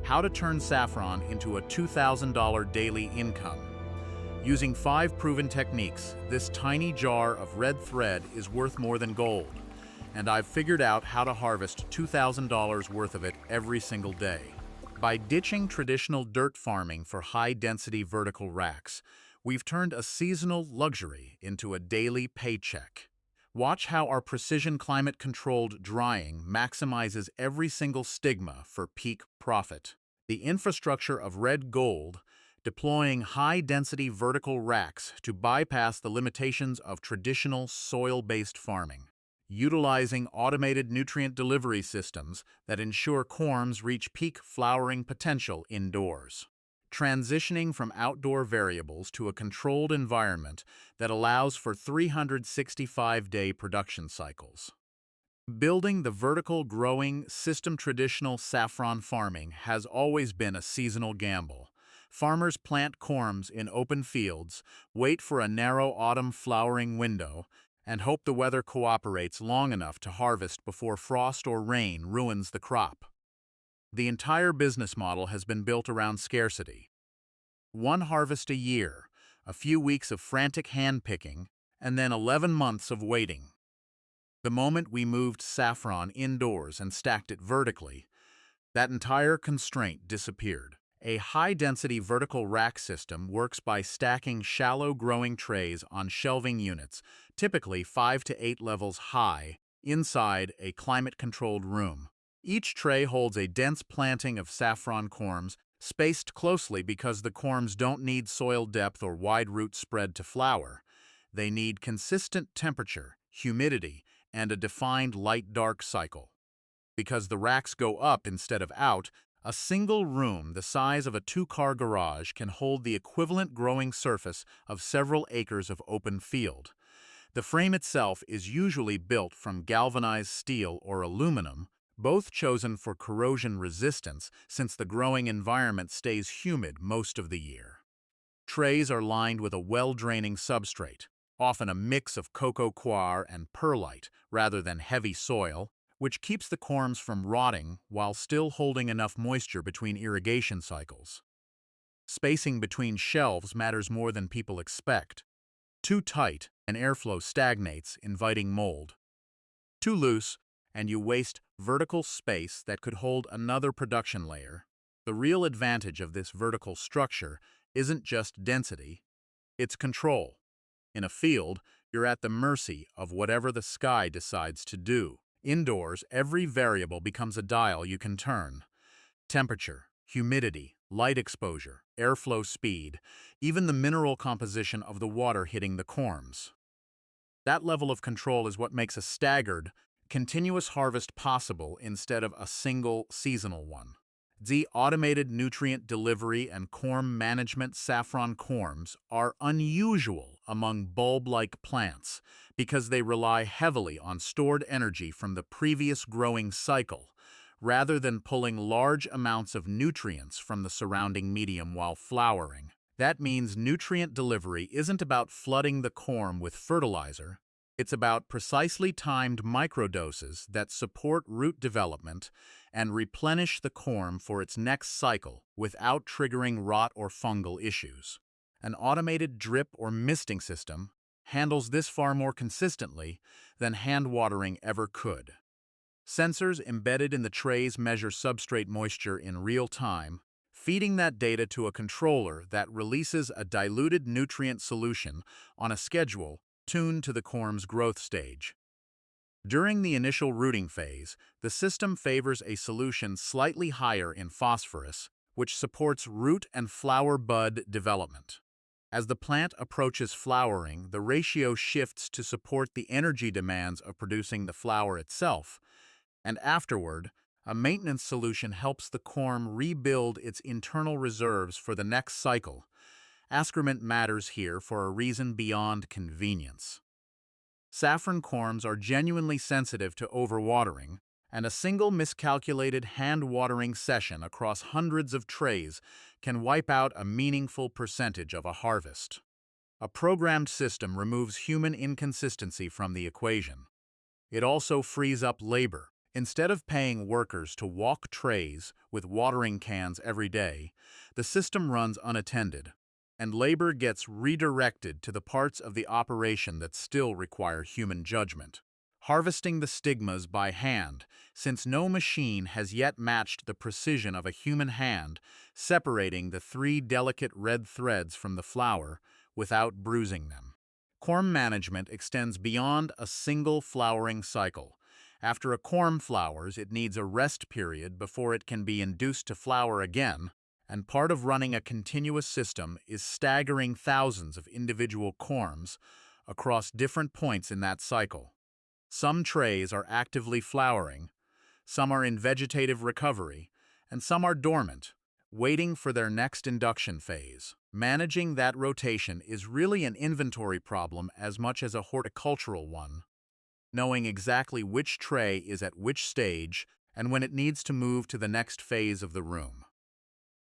How to turn saffron into a $2,000 daily income. Using 5 proven techniques, this tiny jar of red thread is worth more than gold, and I've figured out how to harvest $2,000 worth of it every single day. By ditching traditional dirt farming for high-density vertical racks, we've turned a seasonal luxury into a daily paycheck. Watch how our precision climate-controlled drying maximizes every single stigma for peak profit. The infrastructure of red gold, deploying high-density vertical racks to bypass the limitations of traditional soil-based farming. Utilizing automated nutrient delivery systems that ensure corms reach peak flowering potential indoors. Transitioning from outdoor variables to a controlled environment that allows for 365-day production cycles. Building the vertical growing system. Traditional saffron farming has always been a seasonal gamble. Farmers plant corms in open fields, wait for a narrow autumn flowering window, and hope the weather cooperates long enough to harvest before frost or rain ruins the crop. The entire business model has been built around scarcity. One harvest a year, a few weeks of frantic hand-picking, and then 11 months of waiting. The moment we moved saffron indoors and stacked it vertically, that entire constraint disappeared. A high-density vertical rack system works by stacking shallow growing trays on shelving units, typically 5 to 8 levels high, inside a climate-controlled room. Each tray holds a dense planting of saffron corms, spaced closely because the corms don't need soil depth or wide root spread to flower. They need consistent temperature, humidity, and a defined light-dark cycle. Because the racks go up instead of out, a single room the size of a 2-car garage can hold the equivalent growing surface of several acres of open field. The frame itself is usually built from galvanized steel or aluminum, both chosen for corrosion resistance since the growing environment stays humid most of the year. Trays are lined with a well-draining substrate, often a mix of coco coir and perlite rather than heavy soil, which keeps the corms from rotting while still holding enough moisture between irrigation cycles. Spacing between shelves matters more than people expect. Too tight, and airflow stagnates, inviting mold. Too loose, and you waste vertical space that could hold another production layer. The real advantage of this vertical structure isn't just density, it's control. In a field, you're at the mercy of whatever the sky decides to do. Indoors, every variable becomes a dial you can turn. Temperature, humidity, light exposure, airflow speed, even the mineral composition of the water hitting the corms. That level of control is what makes a staggered, continuous harvest possible instead of a single seasonal one. The automated nutrient delivery and corm management. Saffron corms are unusual among bulb-like plants because they rely heavily on stored energy from the previous growing cycle, rather than pulling large amounts of nutrients from the surrounding medium while flowering. That means nutrient delivery isn't about flooding the corm with fertilizer. It's about precisely timed microdoses that support root development and replenish the corm for its next cycle without triggering rot or fungal issues. An automated drip or misting system handles this far more consistently than hand watering ever could. Sensors embedded in the trays measure substrate moisture in real time, feeding that data to a controller that releases a diluted nutrient solution on a schedule tuned to the corm's growth stage. During the initial rooting phase, the system favors a solution slightly higher in phosphorus, which supports root and flower bud development. As the plant approaches flowering, the ratio shifts to support the energy demands of producing the flower itself, and afterward, a maintenance solution helps the corm rebuild its internal reserves for the next cycle. Excrement matters here for a reason beyond convenience. Saffron corms are genuinely sensitive to overwatering, and a single miscalculated hand-watering session across hundreds of trays can wipe out a meaningful percentage of a harvest. A programmed system removes human inconsistency from the equation. It also frees up labor, Instead of paying workers to walk trays with watering cans every day, the system runs unattended, and labor gets redirected to the parts of the operation that still require human judgment. Harvesting the stigmas by hand, since no machine has yet matched the precision of a human hand, separating the three delicate red threads from the flower without bruising them. Corm management extends beyond a single flowering cycle. After a corm flowers, it needs a rest period before it can be induced to flower again, and part of running a continuous system is staggering thousands of individual corms across different points in that cycle. Some trays are actively flowering, some are in vegetative recovery, and some are dormant, waiting for their next induction phase. Managing that rotation is really an inventory problem as much as a horticultural one, knowing exactly which tray is at which stage and when it needs to move to the next phase of the room.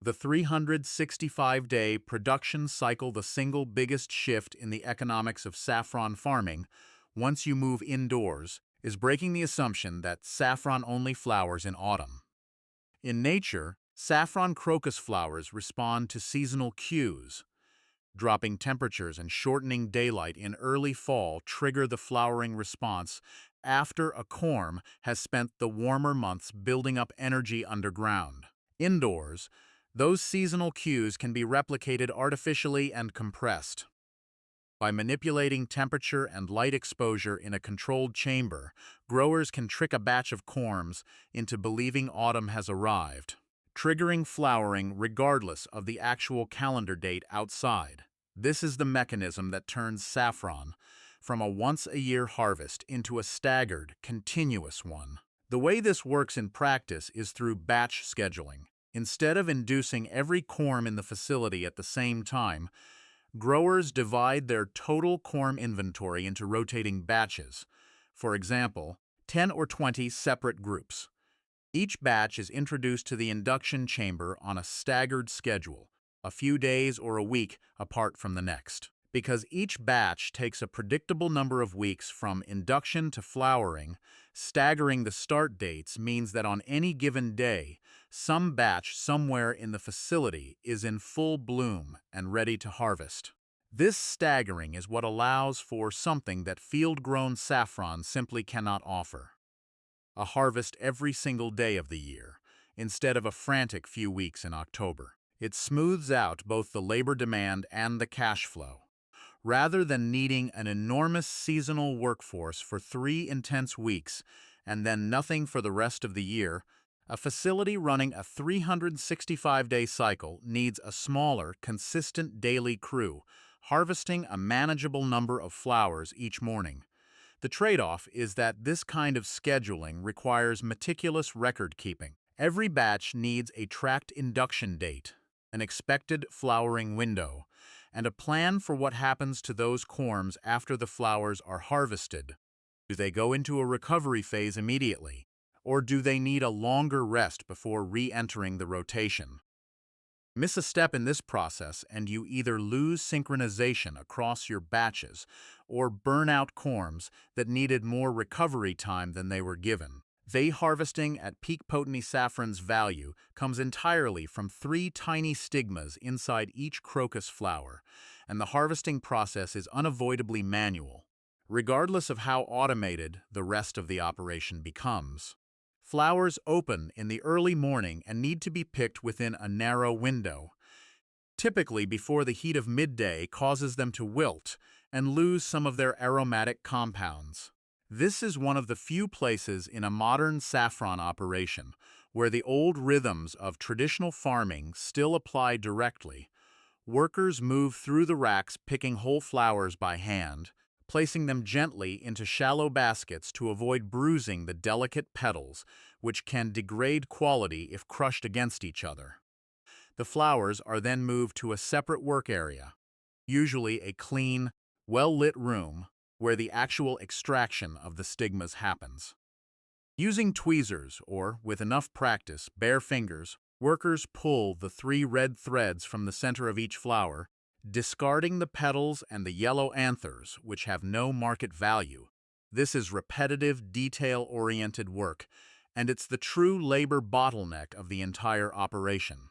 The 365-day production cycle, the single biggest shift in the economics of saffron farming, once you move indoors, is breaking the assumption that saffron only flowers in autumn. In nature, saffron crocus flowers respond to seasonal cues. Dropping temperatures and shortening daylight in early fall trigger the flowering response after a corm has spent the warmer months building up energy underground. Indoors, those seasonal cues can be replicated artificially and compressed. By manipulating temperature and light exposure in a controlled chamber, growers can trick a batch of corms into believing autumn has arrived, triggering flowering regardless of the actual calendar date outside. This is the mechanism that turns saffron from a once-a-year harvest into a staggered, continuous one. The way this works in practice is through batch scheduling. Instead of inducing every corm in the facility at the same time, growers divide their total corm inventory into rotating batches. For example, 10 or 20 separate groups. Each batch is introduced to the induction chamber on a staggered schedule, a few days or a week apart from the next. Because each batch takes a predictable number of weeks from induction to flowering, staggering the start dates means that on any given day, some batch somewhere in the facility is in full bloom and ready to harvest. This staggering is what allows for something that field-grown saffron simply cannot offer: a harvest every single day of the year, instead of a frantic few weeks in October. It smooths out both the labor demand and the cash flow. Rather than needing an enormous seasonal workforce for 3 intense weeks and then nothing for the rest of the year, a facility running a 365-day cycle needs a smaller, consistent daily crew, harvesting a manageable number of flowers each morning. The trade-off is that this kind of scheduling requires meticulous record-keeping. Every batch needs a tracked induction date, an expected flowering window, and a plan for what happens to those corms after the flowers are harvested. Do they go into a recovery phase immediately, or do they need a longer rest before re-entering the rotation? Miss a step in this process and you either lose synchronization across your batches or burn out corms that needed more recovery time than they were given. They harvesting at peak potency saffron's value comes entirely from 3 tiny stigmas inside each crocus flower, and the harvesting process is unavoidably manual, regardless of how automated the rest of the operation becomes. Flowers open in the early morning and need to be picked within a narrow window, typically before the heat of midday causes them to wilt and lose some of their aromatic compounds. This is one of the few places in a modern saffron operation where the old rhythms of traditional farming still apply directly. Workers move through the racks picking whole flowers by hand, placing them gently into shallow baskets to avoid bruising the delicate petals, which can degrade quality if crushed against each other. The flowers are then moved to a separate work area, usually a clean, well-lit room where the actual extraction of the stigmas happens. Using tweezers or, with enough practice, bare fingers, workers pull the 3 red threads from the center of each flower, discarding the petals and the yellow anthers, which have no market value. This is repetitive, detail-oriented work, and it's the true labor bottleneck of the entire operation.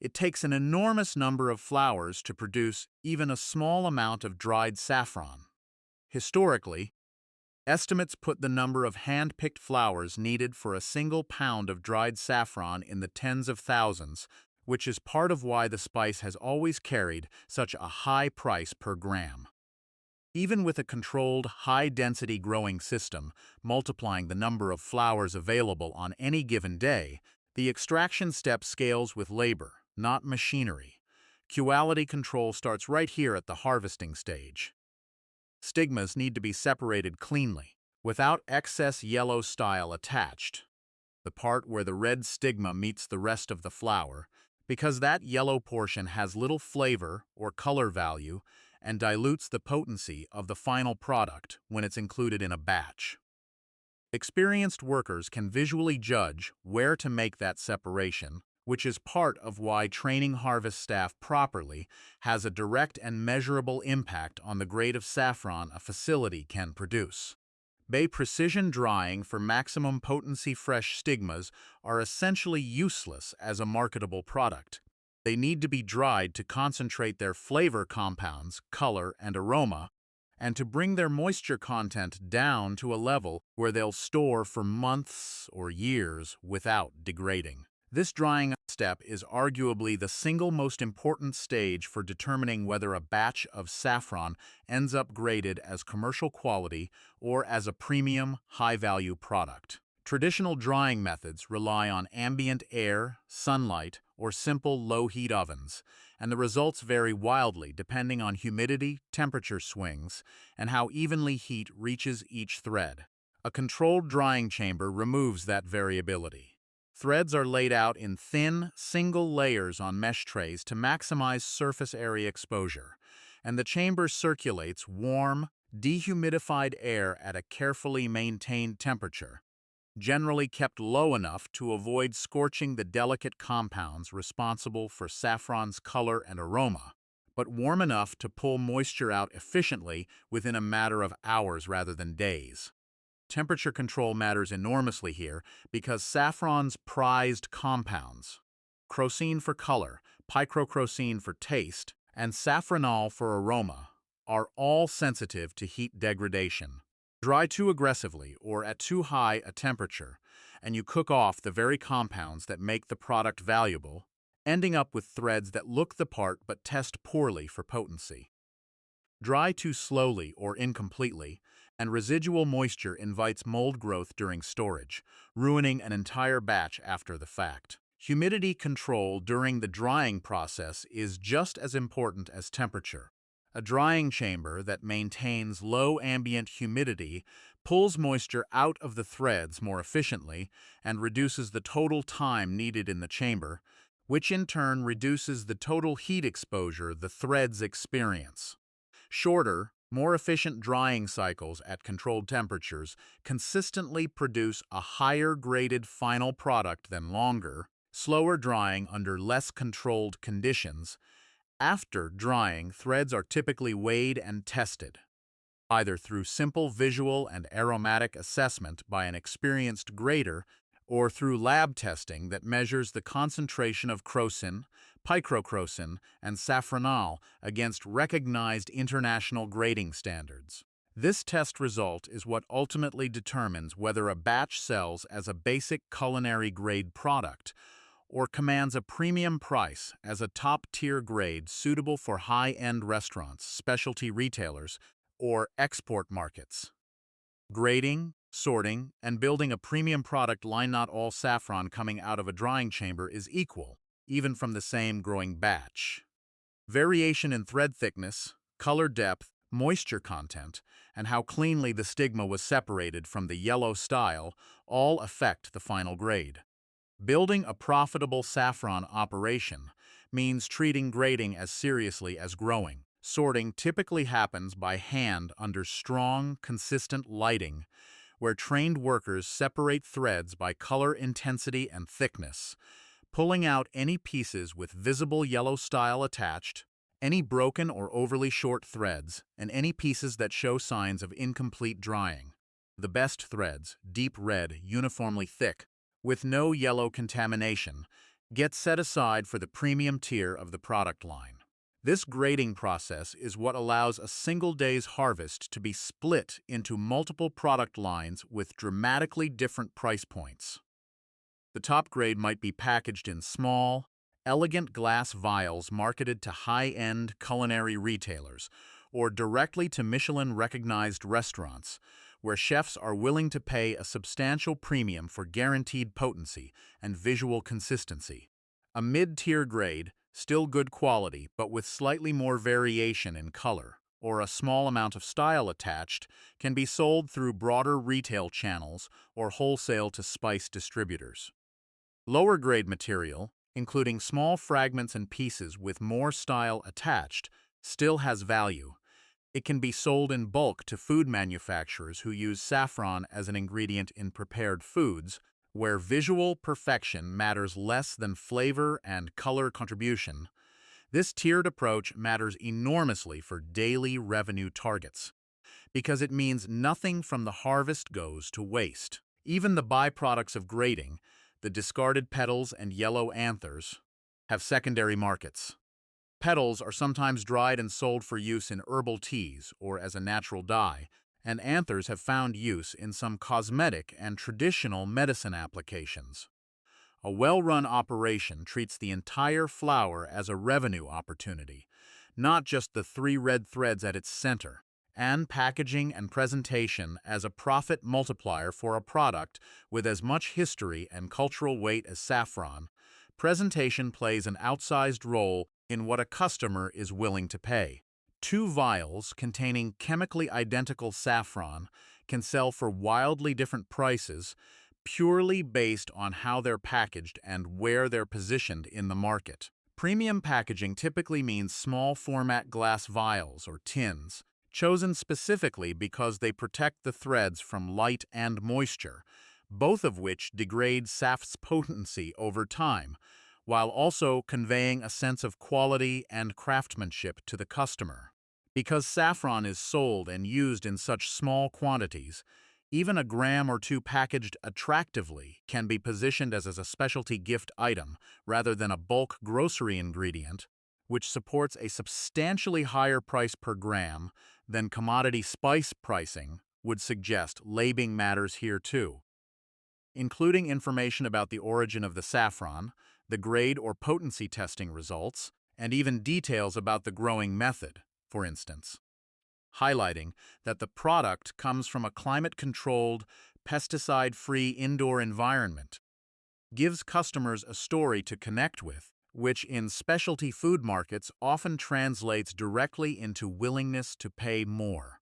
It takes an enormous number of flowers to produce even a small amount of dried saffron. Historically, estimates put the number of hand-picked flowers needed for a single pound of dried saffron in the tens of thousands, which is part of why the spice has always carried such a high price per gram. Even with a controlled, high-density growing system, multiplying the number of flowers available on any given day, the extraction step scales with labor, not machinery. Quality control starts right here at the harvesting stage. Stigmas need to be separated cleanly, without excess yellow style attached, the part where the red stigma meets the rest of the flower, because that yellow portion has little flavor or color value and dilutes the potency of the final product when it's included in a batch. Experienced workers can visually judge where to make that separation, which is part of why training harvest staff properly has a direct and measurable impact on the grade of saffron a facility can produce. Bay precision drying for maximum potency fresh stigmas are essentially useless as a marketable product. They need to be dried to concentrate their flavor compounds, color, and aroma, and to bring their moisture content down to a level where they'll store for months or years without degrading. This drying step is arguably the single most important stage for determining whether a batch of saffron ends up graded as commercial quality or as a premium, high-value product. Traditional drying methods rely on ambient air, sunlight, or simple low-heat ovens, and the results vary wildly depending on humidity, temperature swings, and how evenly heat reaches each thread. A controlled drying chamber removes that variability. Threads are laid out in thin, single layers on mesh trays to maximize surface area exposure, and the chamber circulates warm, dehumidified air at a carefully maintained temperature, generally kept low enough to avoid scorching the delicate compounds responsible for saffron's color and aroma, but warm enough to pull moisture out efficiently within a matter of hours rather than days. Temperature control matters enormously here because saffron's prized compounds, crocine for color, picrocrocine for taste, and saffronol for aroma, are all sensitive to heat degradation. Dry too aggressively or at too high a temperature, and you cook off the very compounds that make the product valuable, ending up with threads that look the part but test poorly for potency. Dry too slowly or incompletely, and residual moisture invites mold growth during storage, ruining an entire batch after the fact. Humidity control during the drying process is just as important as temperature. A drying chamber that maintains low ambient humidity pulls moisture out of the threads more efficiently and reduces the total time needed in the chamber, which in turn reduces the total heat exposure the threads experience. Shorter, more efficient drying cycles at controlled temperatures consistently produce a higher graded final product than longer, slower drying under less controlled conditions. After drying, threads are typically weighed and tested, either through simple visual and aromatic assessment by an experienced grader or through lab testing that measures the concentration of crocin, picrocrocin, and saffronol against recognized international grading standards. This test result is what ultimately determines whether a batch sells as a basic culinary grade product or commands a premium price as a top-tier grade suitable for high-end restaurants, specialty retailers, or export markets. Grading, sorting, and building a premium product line. Not all saffron coming out of a drying chamber is equal, even from the same growing batch. Variation in thread thickness, color depth, moisture content, and how cleanly the stigma was separated from the yellow style all affect the final grade. Building a profitable saffron operation means treating grading as seriously as growing. Sorting typically happens by hand under strong, consistent lighting, where trained workers separate threads by color intensity and thickness, pulling out any pieces with visible yellow style attached, any broken or overly short threads, and any pieces that show signs of incomplete drying. The best threads, deep red, uniformly thick, with no yellow contamination, get set aside for the premium tier of the product line. This grading process is what allows a single day's harvest to be split into multiple product lines with dramatically different price points. The top grade might be packaged in small, elegant glass vials marketed to high-end culinary retailers or directly to Michelin-recognized restaurants, where chefs are willing to pay a substantial premium for guaranteed potency and visual consistency. A mid-tier grade, still good quality but with slightly more variation in color, or a small amount of style attached, can be sold through broader retail channels or wholesale to spice distributors. Lower grade material, including small fragments and pieces with more style attached, still has value. It can be sold in bulk to food manufacturers who use saffron as an ingredient in prepared foods, where visual perfection matters less than flavor and color contribution. This tiered approach matters enormously for daily revenue targets, because it means nothing from the harvest goes to waste. Even the byproducts of grading, the discarded petals and yellow anthers, have secondary markets. Petals are sometimes dried and sold for use in herbal teas or as a natural dye, and anthers have found use in some cosmetic and traditional medicine applications. A well-run operation treats the entire flower as a revenue opportunity, not just the three red threads at its center, and packaging and presentation as a profit multiplier for a product with as much history and cultural weight as saffron. Presentation plays an outsized role in what a customer is willing to pay. Two vials containing chemically identical saffron can sell for wildly different prices purely based on how they're packaged and where they're positioned in the market. Premium packaging typically means small format glass vials or tins, chosen specifically because they protect the threads from light and moisture, both of which degrade saff's potency over time, while also conveying a sense of quality and craftsmanship to the customer. Because saffron is sold and used in such small quantities, even a gram or two packaged attractively can be positioned as a specialty gift item rather than a bulk grocery ingredient, which supports a substantially higher price per gram than commodity spice pricing would suggest. Labeling matters here too, including information about the origin of the saffron, the grade or potency testing results, and even details about the growing method, for instance, highlighting that the product comes from a climate-controlled, pesticide-free indoor environment, gives customers a story to connect with, which in specialty food markets often translates directly into willingness to pay more.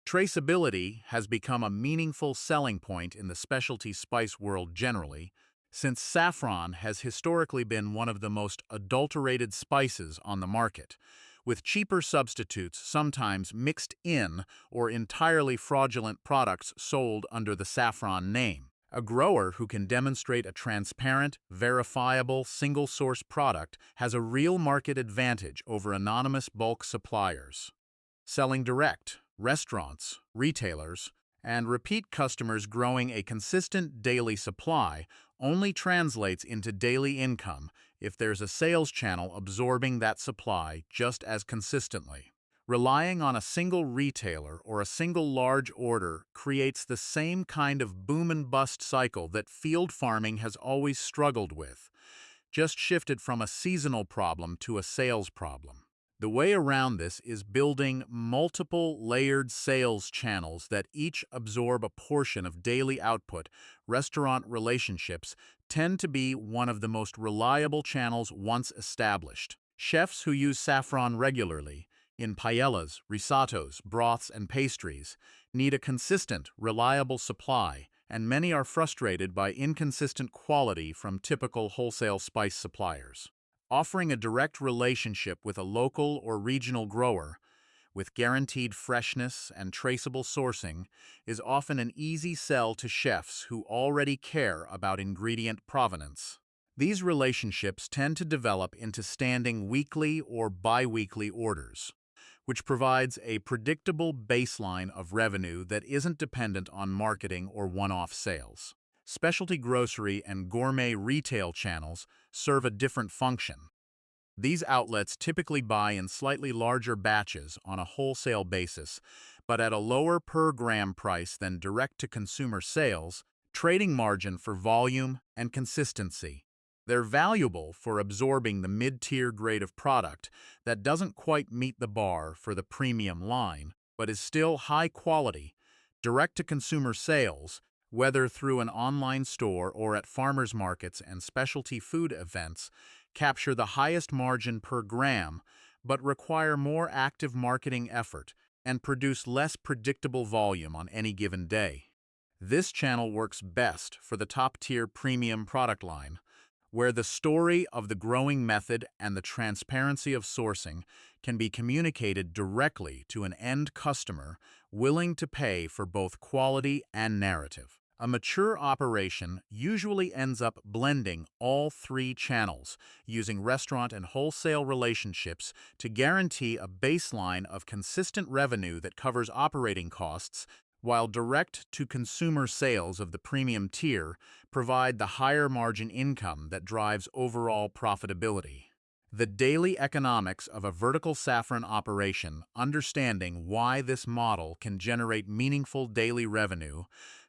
Traceability has become a meaningful selling point in the specialty spice world generally, since saffron has historically been one of the most adulterated spices on the market, with cheaper substitutes sometimes mixed in or entirely fraudulent products sold under the saffron name. A grower who can demonstrate a transparent, verifiable, single-source product has a real market advantage over anonymous bulk suppliers. Selling direct, restaurants, retailers, and repeat customers growing a consistent daily supply only translates into daily income if there's a sales channel absorbing that supply just as consistently. Relying on a single retailer or a single large order creates the same kind of boom and bust cycle that field farming has always struggled with, just shifted from a seasonal problem to a sales problem. The way around this is building multiple layered sales channels that each absorb a portion of daily output. Restaurant relationships tend to be one of the most reliable channels once established. Chefs who use saffron regularly, in paellas, risottos, broths, and pastries, need a consistent, reliable supply, and many are frustrated by inconsistent quality from typical wholesale spice suppliers. Offering a direct relationship with a local or regional grower, with guaranteed freshness and traceable sourcing, is often an easy sell to chefs who already care about ingredient provenance. These relationships tend to develop into standing weekly or bi-weekly orders, which provides a predictable baseline of revenue that isn't dependent on marketing or one-off sales. Specialty grocery and gourmet retail channels serve a different function. These outlets typically buy in slightly larger batches on a wholesale basis, but at a lower per gram price than direct-to-consumer sales, trading margin for volume and consistency. They're valuable for absorbing the mid-tier grade of product that doesn't quite meet the bar for the premium line, but is still high quality. Direct-to-consumer sales, whether through an online store or at farmers markets and specialty food events, capture the highest margin per gram, but require more active marketing effort and produce less predictable volume on any given day. This channel works best for the top-tier premium product line, where the story of the growing method and the transparency of sourcing can be communicated directly to an end customer willing to pay for both quality and narrative. A mature operation usually ends up blending all three channels, using restaurant and wholesale relationships to guarantee a baseline of consistent revenue that covers operating costs, while direct-to-consumer sales of the premium tier provide the higher margin income that drives overall profitability. The daily economics of a vertical saffron operation, understanding why this model can generate meaningful daily revenue,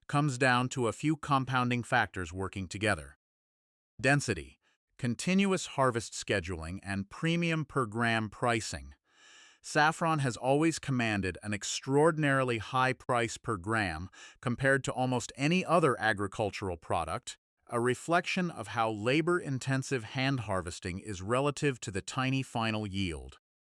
comes down to a few compounding factors working together. Density, continuous harvest scheduling, and premium per gram pricing. Saffron has always commanded an extraordinarily high price per gram compared to almost any other agricultural product, a reflection of how labor-intensive hand harvesting is relative to the tiny final yield.